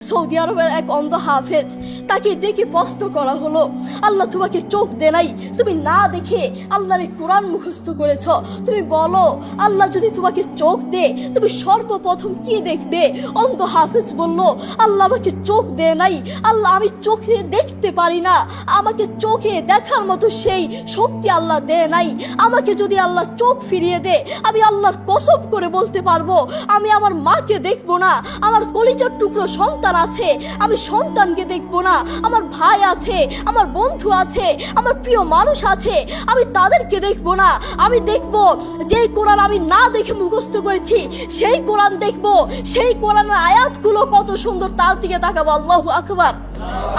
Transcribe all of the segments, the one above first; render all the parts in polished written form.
Saudi আরবের এক অন্ধ হাফেজ, তাকে ডেকে প্রশ্ন করা হলো, আল্লাহ তোমাকে চোখ দে নাই, তুমি না দেখে আল্লাহর এই কোরআন মুখস্থ করেছ, তুমি বলো আল্লাহ যদি তোমাকে চোখ দে তুমি সর্বপ্রথম কি দেখবে? অন্ধ হাফেজ বলল, আল্লাহ আমাকে চোখ দে নাই, আল্লাহ আমি চোখে দেখতে পারি না, আমাকে চোখে দেখার মতো সেই শক্তি আল্লাহ দে নাই। আমাকে যদি আল্লাহ চোখ ফিরিয়ে দে, আমি আল্লাহর কসম করে বলতে পারবো আমি আমার মাকে দেখবো না, আমার কলিজার টুকরো সন্তান আছে আমি সন্তানকে দেখবো না, আমার ভাই আছে, আমার বন্ধু আছে, আমার প্রিয় মানুষ আছে আমি তাদেরকে দেখবো না। আমি দেখবো যেই কোরআন আমি না দেখে মুখস্থ করেছি সেই কোরআন দেখবো, সেই কোরআনের আয়াতগুলো কত সুন্দর তার দিকে তাকাবো। আল্লাহু আকবার।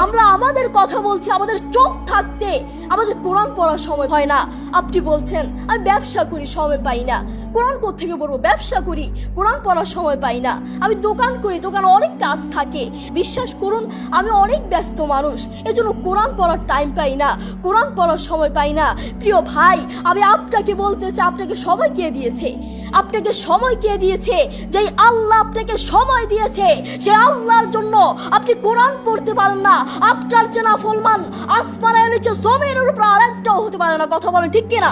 আমরা আমাদের কথা বলছি, আমাদের চোখ থাকতে আমাদের কোরআন পড়ার সময় হয় না। আপনি বলছেন আমি ব্যবসা করি সময় পাই না, কোরআন কোত্থেকে পড়বো? ব্যবসা করি কোরআন পড়ার সময় পাই না, আমি দোকান করি দোকানে অনেক কাজ থাকে, বিশ্বাস করুন আমি অনেক ব্যস্ত মানুষ, এজন্য কোরআন পড়ার টাইম পাই না, কোরআন পড়ার সময় পাই না। প্রিয় ভাই, আমি আপনাকে বলতে চাই আপনাকে সময় কে দিয়েছে? আপনাকে সময় কে দিয়েছে? যেই আল্লাহ আপনাকে সময় দিয়েছে সেই আল্লাহর জন্য আপনি কোরআন পড়তে পারেন না। আপনার যে নাফরমান আসমানের নিচে জমিনের উপর আরেকটাও হতে পারে না। কথা বলেন ঠিক কিনা?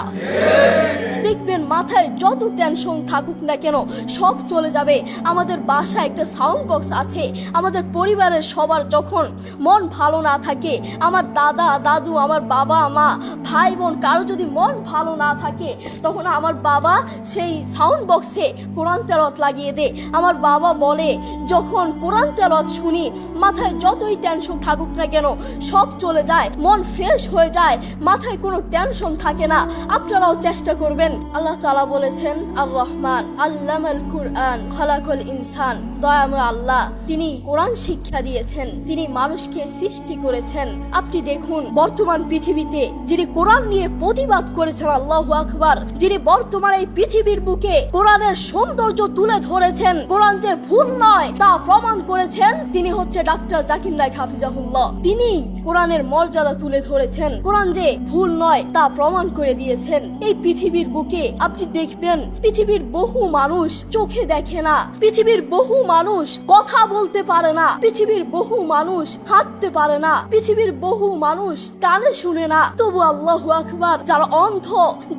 দেখবেন মাথায় যত টেনশন থাকুক না কেন সব চলে যাবে। আমাদের বাসায় একটা সাউন্ড বক্স আছে, আমাদের পরিবারের সবার যখন মন ভালো না থাকে, আমার দাদা দাদু, আমার বাবা মা, ভাই বোন কারো যদি মন ভালো না থাকে, তখন আমার বাবা সেই সাউন্ড বক্সে কোরআন তেলাওয়াত লাগিয়ে দেয়। আমার বাবা বলে যখন কোরআন তেলাওয়াত শুনি মাথায় যতই টেনশন থাকুক না কেন সব চলে যায়, মন ফ্রেশ হয়ে যায়, মাথায় কোনো টেনশন থাকে না। আপনারাও চেষ্টা করবেন। আল্লাহ তাআলা বলেছেন আর রহমান আল্লামাল কুরআন খালাকাল ইনসান, দয়াময় আল্লাহ তিনি কোরআন শিক্ষা দিয়েছেন, তিনি মানুষকে সৃষ্টি করেছেন। আপনি দেখুন বর্তমান পৃথিবীতে যিনি কোরআন নিয়ে প্রতিবাদ করেছেন, আল্লাহু আকবার, যিনি বর্তমান এই পৃথিবীর বুকে কোরআনের সৌন্দর্য তুলে ধরেছেন, কোরআন যে ভুল নয় তা প্রমাণ করেছেন, তিনি হচ্ছে ডাক্তার জাকির নায়েক হাফিজাহুল্লাহ। তিনি কোরআনের মর্যাদা তুলে ধরেছেন, কোরআন যে ভুল নয় তা প্রমাণ করে দিয়েছেন। এই পৃথিবীর বুকে আপনি দেখবেন পৃথিবীর বহু মানুষ চোখে দেখে না, পৃথিবীর বহু মানুষ কথা বলতে পারে না, পৃথিবীর বহু মানুষ হাঁটতে পারে না, পৃথিবীর বহু মানুষ কানে শুনে না, তবু আল্লাহু আকবার যারা অন্ধ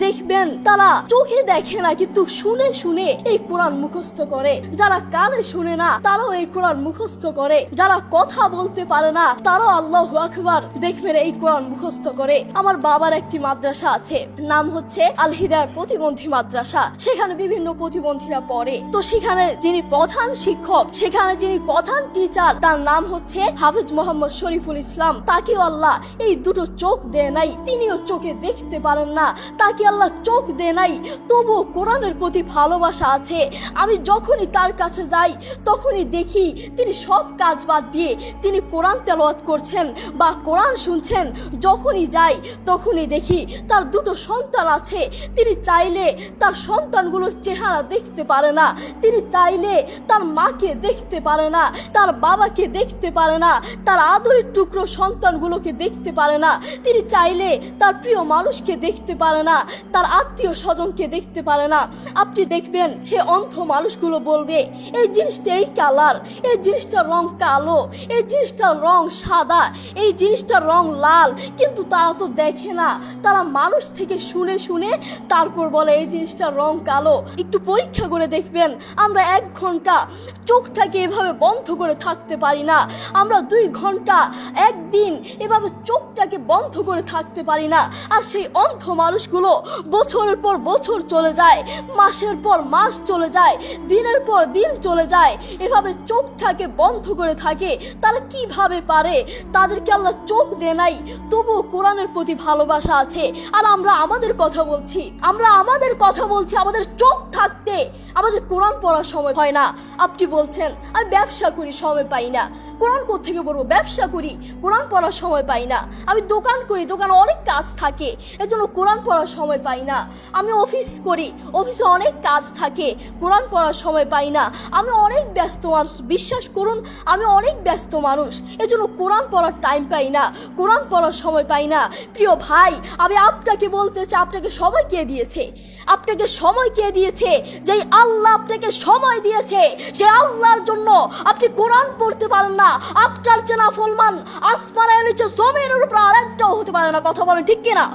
দেখবেন তারা চোখে দেখে না কিন্তু শুনে শুনে এই কোরআন মুখস্থ করে, যারা কানে শুনে না তারাও এই কোরআন মুখস্থ করে, যারা কথা বলতে পারে না তারাও আল্লাহু আকবার দেখবেন এই কোরআন মুখস্থ করে। আমার বাবার একটি মাদ্রাসা আছে, নাম হচ্ছে আল হিদায়াত প্রতিবন্ধী মাদ্রাসা, সেখানে বিভিন্ন প্রতিবন্ধীরা পড়ে। তো সেখানে যিনি প্রধান শিক্ষক, সেখানে যিনি প্রধান টিচার, তার নাম হচ্ছে হাফেজ মোহাম্মদ শরীফুল ইসলাম। তাকেও আল্লাহ এই দুটো চোখ দেয় নাই, তিনিও চোখে দেখতে পারেন না, তাকে আল্লাহ চোখ দেয় নাই, তবুও কোরআনের প্রতি ভালোবাসা আছে। আমি যখনই তার কাছে যাই তখনই দেখি তিনি সব কাজ বাদ দিয়ে তিনি কোরআন তেলাওয়াত করছেন বা কোরআন শুনছেন। যখনই যাই তখনই দেখি তার দুটো সন্তান আছে, তিনি চাইলে তার সন্তানগুলোর চেহারা দেখতে পারে না, তিনি চাইলে তার মাকে দেখতে পারে না, তার বাবাকে দেখতে পারে না, তার আদরের টুকরো সন্তানগুলোকে দেখতে পারে না, তিনি চাইলে তার প্রিয় মানুষকে দেখতে পারে না, তার আত্মীয় স্বজনকে দেখতে পারে না। আপনি দেখবেন সে অন্ধ মানুষগুলো বলবে এই জিনিসটা এই কালার, এই জিনিসটার রং কালো, এই জিনিসটার রং সাদা, এই জিনিসটার রং লাল, কিন্তু তারা তো দেখে না, তারা মানুষ থেকে শুনে শুনে তারপর বলে এই জিনিসটার রং কালো। একটু পরীক্ষা করে দেখবেন আমরা 1 ঘন্টা চোখটাকে এভাবে বন্ধ করে থাকতে পারি না, আমরা 2 ঘন্টা একদিন এভাবে চোখটাকে বন্ধ করে থাকতে পারি না। আর সেই অন্ধ মানুষগুলো বছরের পর বছর চলে যায়, মাসের পর মাস চলে যায়, দিনের পর দিন চলে যায়, এভাবে চোখটাকে বন্ধ করে থাকে। তারা কিভাবে পারে? তাদেরকে আল্লাহ চোখ দেয় নাই, তবুও কোরআনের প্রতি ভালোবাসা আছে। আর আমরা আমাদের কথা বলছি, আমাদের চোখ থাকতে আমাদের কোরআন পড়ার সময় হয় না। আপনি বলছেন আমি ব্যবসা করি সময় পাই না, কোরআন কোত্থেকে পড়বো? ব্যবসা করি কোরআন পড়ার সময় পাই না, আমি দোকান করি দোকানে অনেক কাজ থাকে এজন্য কোরআন পড়ার সময় পাই না, আমি অফিস করি অফিসে অনেক কাজ থাকে কোরআন পড়ার সময় পাই না, আমি অনেক ব্যস্ত মানুষ, বিশ্বাস করুন আমি অনেক ব্যস্ত মানুষ এজন্য কোরআন পড়ার টাইম পাই না, কোরআন পড়ার সময় পাই না। প্রিয় ভাই, আমি আপনাকে বলতে চাই আপনাকে সময় কে দিয়েছে? আপনাকে সময় কে দিয়েছে? যেই আল্লাহ আপনাকে সময় দিয়েছে সেই আল্লাহর জন্য আপনি কোরআন পড়তে পারেন না, না, আপনার চেনা ফলমান আসমানের নিচে জমিনের উপর আর একটাও হতে পারে না। কথা বলেন ঠিক কিনা?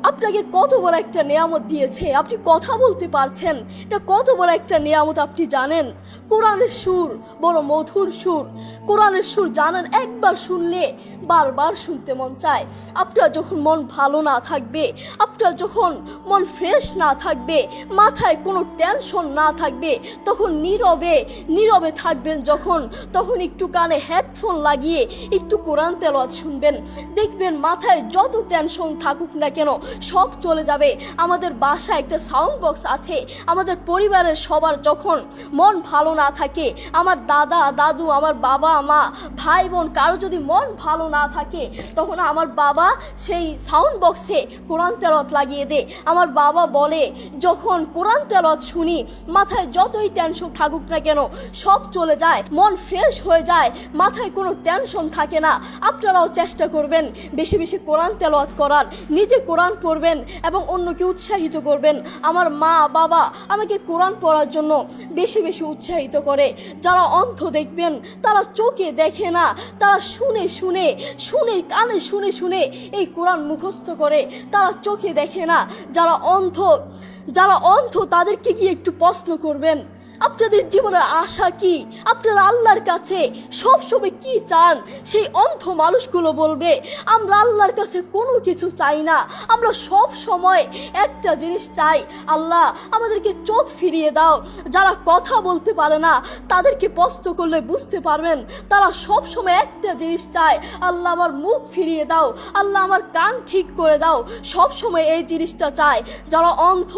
আপনাকে কত বড় একটা নিয়ামত দিয়েছে, আপনি কথা বলতে পারছেন, এটা কত বড় একটা নিয়ামত আপনি জানেন? কোরআনের সুর বড় মধুর সুর, কোরআনের সুর জানেন, একবার শুনলে বারবার শুনতে মন চায়। আপনার যখন মন ভালো না থাকবে, আপনার যখন মন ফ্রেশ না থাকবে, মাথায় কোনো টেনশন না থাকবে, তখন নীরবে নীরবে থাকবেন যখন, তখন একটু কানে হেডফোন লাগিয়ে একটু কোরআন তেলাওয়াত শুনবেন, দেখবেন মাথায় যত টেনশন থাকুক না কেন সব চলে যাবে। আমাদের বাসায় একটা সাউন্ড বক্স আছে, আমাদের পরিবারের সবার যখন মন ভালো না থাকে, আমার দাদা দাদু, আমার বাবা মা, ভাই বোন, কারো যদি মন ভালো না থাকে, তখন আমার বাবা সেই সাউন্ড বক্সে কোরআন তেলাওয়াত লাগিয়ে দেয়। আমার বাবা বলে, যখন কোরআন তেলাওয়াত শুনি মাথায় যতই টেনশন থাকুক না কেন সব চলে যায়, মন ফ্রেশ হয়ে যায়, মাথায় কোনো টেনশন থাকে না। আপনারাও চেষ্টা করবেন বেশি বেশি কোরআন তেলাওয়াত করার, নিজে কোরআন পড়বেন এবং অন্যকে উৎসাহিত করবেন। আমার মা বাবা আমাকে কোরআন পড়ার জন্য বেশি বেশি উৎসাহিত করে। যারা অন্ধ দেখবেন, তারা চোখে দেখে না, তারা শুনে শুনে শুনে কানে শুনে শুনে এই কোরআন মুখস্থ করে, তারা চোখে দেখে না। যারা অন্ধ তাদেরকে গিয়ে একটু প্রশ্ন করবেন, আপনাদের জীবনের আশা কি, আপনারা আল্লাহর কাছে সবসময় কি চান? সেই অন্ধ মানুষগুলো বলবে, আমরা আল্লাহর কাছে কোনো কিছু চাই না, আমরা সব সময় একটা জিনিস চাই, আল্লাহ আমাদেরকে চোখ ফিরিয়ে দাও। যারা কথা বলতে পারে না তাদেরকে প্রশ্ন করলে বুঝতে পারবেন, তারা সব সময় একটা জিনিস চায়, আল্লাহ আমার মুখ ফিরিয়ে দাও, আল্লাহ আমার কান ঠিক করে দাও, সব সময় এই জিনিসটা চায়। যারা অন্ধ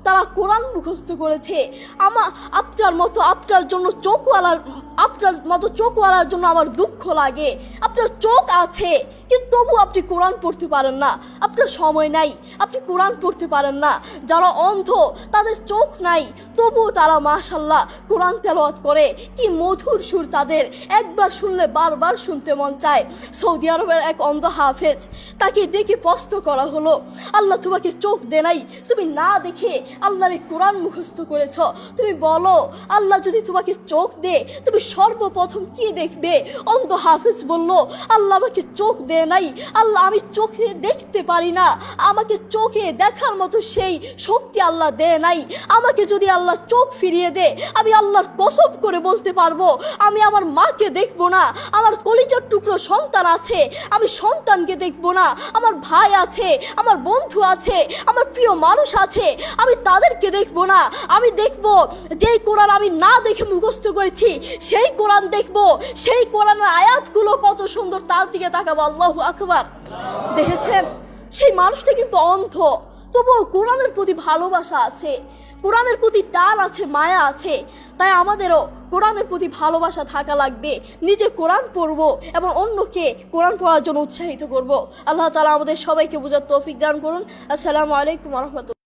তারা কোরআন মুখস্থ করেছে। আপনার মতো চোখওয়ালার জন্য আমার দুঃখ লাগে। আপনার চোখ আছে কিন্তু তবু আপনি কোরআন পড়তে পারেন না, আপনার সময় নাই, আপনি কোরআন পড়তে পারেন না। যারা অন্ধ তাদের চোখ নাই তবুও তারা মাশাআল্লাহ কোরআন তেলাওয়াত করে, কি মধুর সুর তাদের, একবার শুনলে বারবার শুনতে মন চায়। সৌদি আরবের এক অন্ধ হাফেজ, তাকে ডেকে প্রশ্ন করা হলো, আল্লাহ তোমাকে চোখ দে নাই, তুমি না দেখে আল্লাহর কোরআন মুখস্থ করেছ, তুমি বলো আল্লাহ যদি তোমাকে চোখ দে তুমি সর্বপ্রথম কি দেখবে? অন্ধ হাফেজ বলল, আল্লাহ আমাকে চোখ দে নাই, আল্লাহ আমি চোখে দেখতে পারি না, আমাকে চোখে দেখার মতো সেই শক্তি আল্লাহ দে নাই। আমাকে যদি আল্লাহ চোখ ফিরিয়ে দে, আমি আল্লাহর কসম করে বলতে পারবো আমি আমার মাকে দেখবো না, আমার কলিজার টুকরো সন্তান আছে আমি সন্তানকে দেখবো না, আমার ভাই আছে, আমার বন্ধু আছে, আমার প্রিয় মানুষ আছে আমি তাদেরকে দেখবো না। আমি দেখবো যেই কোরআন আমি না দেখে মুখস্থ করেছি সেই কোরআন দেখবো, সেই কোরআনের আয়াতগুলো কত সুন্দর, তার দিকে তাকাবো। আল্লাহু আকবার। দেখেছেন, সেই মানুষটা কিন্তু অন্ধ, তবুও কোরআনের প্রতি ভালোবাসা আছে, কোরআনের প্রতি টান আছে, মায়া আছে। তাই আমাদেরও কোরআনের প্রতি ভালোবাসা থাকা লাগবে, নিজে কোরআন পড়বো এবং অন্যকে কোরআন পড়ার জন্য উৎসাহিত করব। আল্লাহ তাআলা আমাদের সবাইকে বোঝার তৌফিক দান করুন। আসসালামু আলাইকুম ওয়া রাহমাতুল্লাহ।